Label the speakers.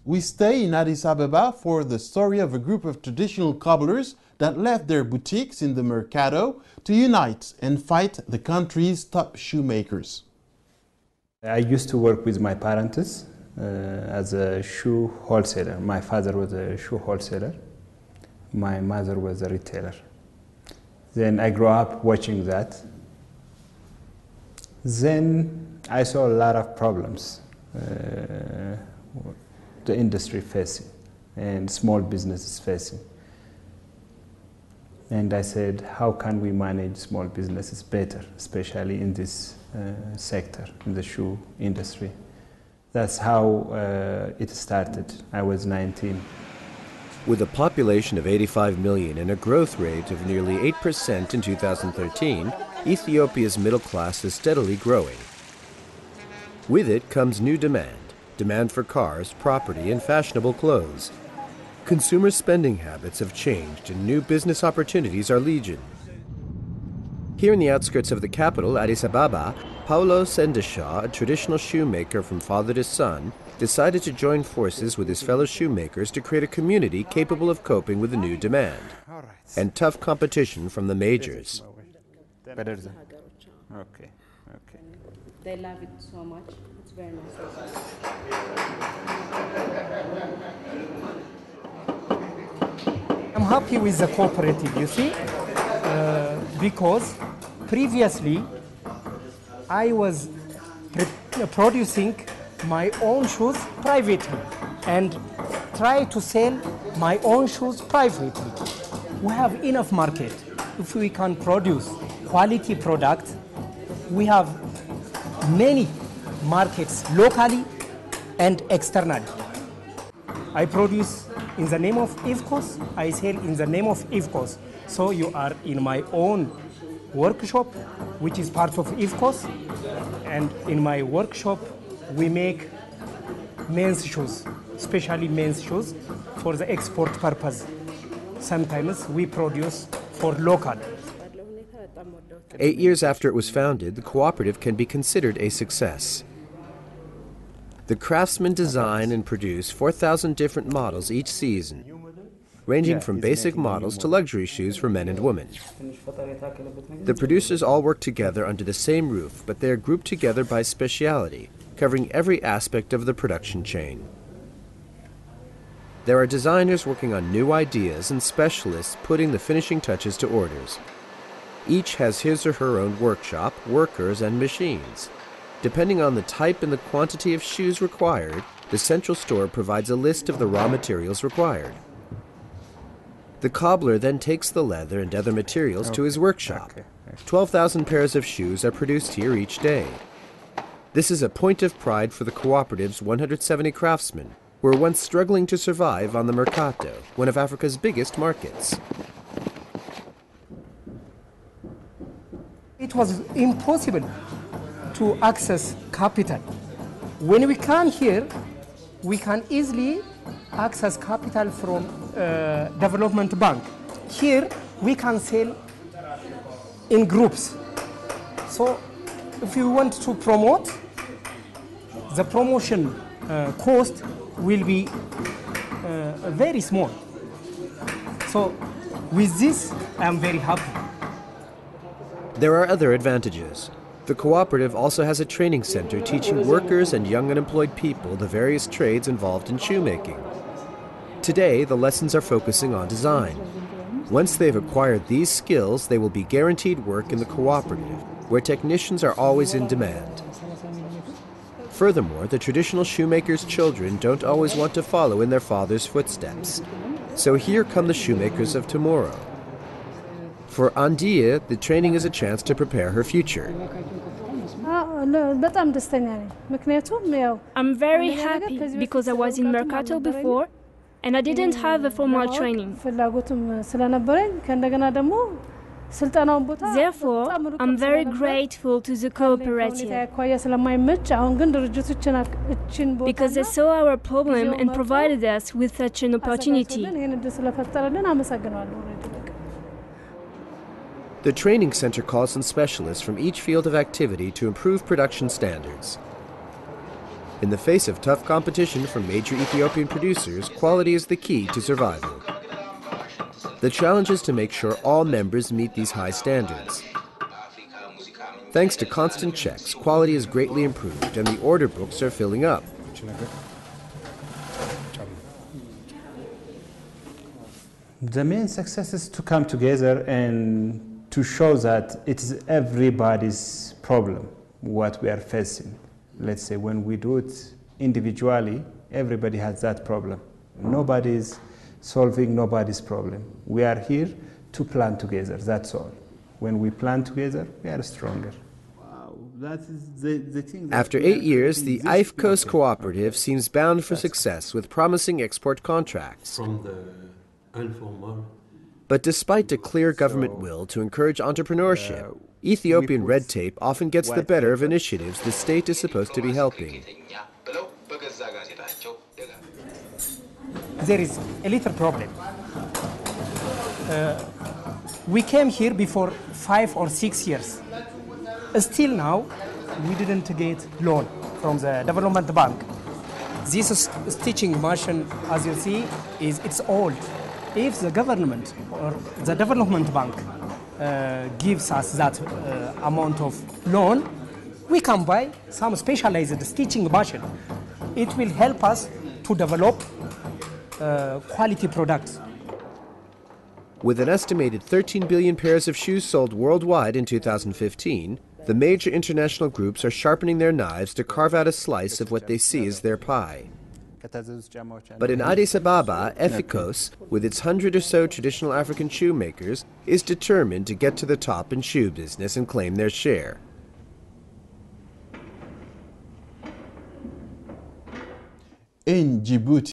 Speaker 1: We stay in Addis Ababa for the story of a group of traditional cobblers that left their boutiques in the Mercado to unite and fight the country's top shoemakers.
Speaker 2: I used to work with my parents as a shoe wholesaler. My father was a shoe wholesaler. My mother was a retailer. Then I grew up watching that. Then I saw a lot of problems the industry facing and small businesses facing. And I said, how can we manage small businesses better, especially in this sector, in the shoe industry? That's how it started. I was 19.
Speaker 3: With a population of 85 million and a growth rate of nearly 8% in 2013, Ethiopia's middle class is steadily growing. With it comes new demand for cars, property, and fashionable clothes. Consumer spending habits have changed and new business opportunities are legion. Here in the outskirts of the capital, Addis Ababa, Paulo Sendeshaw, a traditional shoemaker from father to son, decided to join forces with his fellow shoemakers to create a community capable of coping with the new demand and tough competition from the majors.
Speaker 2: Better than. Okay.
Speaker 4: They love it so much. It's very nice.
Speaker 5: I'm happy with the cooperative, you see, because previously I was producing my own shoes privately and try to sell my own shoes privately. We have enough market. If we can produce quality products, we have many markets locally and externally. I produce in the name of EIFCOOS, I sell in the name of EIFCOOS. So you are in my own workshop, which is part of EIFCOOS, and in my workshop we make men's shoes, especially men's shoes for the export purpose. Sometimes we produce for local.
Speaker 3: 8 years after it was founded, the cooperative can be considered a success. The craftsmen design and produce 4,000 different models each season, ranging from basic models to luxury shoes for men and women. The producers all work together under the same roof, but they are grouped together by speciality, covering every aspect of the production chain. There are designers working on new ideas and specialists putting the finishing touches to orders. Each has his or her own workshop, workers, and machines. Depending on the type and the quantity of shoes required, the central store provides a list of the raw materials required. The cobbler then takes the leather and other materials to his workshop. 12,000 pairs of shoes are produced here each day. This is a point of pride for the cooperative's 170 craftsmen, who were once struggling to survive on the Mercato, one of Africa's biggest markets.
Speaker 5: It was impossible to access capital. When we come here, we can easily access capital from development bank. Here, we can sell in groups. So if you want to promote, the promotion cost will be very small. So with this, I am very happy.
Speaker 3: There are other advantages. The cooperative also has a training center teaching workers and young unemployed people the various trades involved in shoemaking. Today, the lessons are focusing on design. Once they've acquired these skills, they will be guaranteed work in the cooperative, where technicians are always in demand. Furthermore, the traditional shoemakers' children don't always want to follow in their father's footsteps. So here come the shoemakers of tomorrow. For Andia, the training is a chance to prepare her future.
Speaker 6: I'm very happy because I was in Mercato before and I didn't have a formal training. Therefore, I'm very grateful to the cooperative because they saw our problem and provided us with such an opportunity.
Speaker 3: The training center calls on specialists from each field of activity to improve production standards. In the face of tough competition from major Ethiopian producers, quality is the key to survival. The challenge is to make sure all members meet these high standards. Thanks to constant checks, quality is greatly improved and the order books are filling up.
Speaker 2: The main success is to come together and to show that it is everybody's problem, what we are facing. Let's say when we do it individually, everybody has that problem. Nobody's solving nobody's problem. We are here to plan together, that's all. When we plan together, we are stronger. That is the thing.
Speaker 3: After 8 years, the EIFCOOS Cooperative seems bound for success with promising export contracts.
Speaker 7: From the informal.
Speaker 3: But despite a clear government will to encourage entrepreneurship, Ethiopian red tape often gets the better of initiatives the state is supposed to be helping.
Speaker 5: There is a little problem. We came here before 5 or 6 years. Still now, we didn't get loan from the development bank. This stitching machine, as you see, it's old. If the government or the development bank gives us that amount of loan, we can buy some specialized stitching machine. It will help us to develop quality products.
Speaker 3: With an estimated 13 billion pairs of shoes sold worldwide in 2015, the major international groups are sharpening their knives to carve out a slice of what they see as their pie. But in Addis Ababa, EIFCOOS, with its 100 or so traditional African shoemakers, is determined to get to the top in shoe business and claim their share.
Speaker 1: In Djibouti,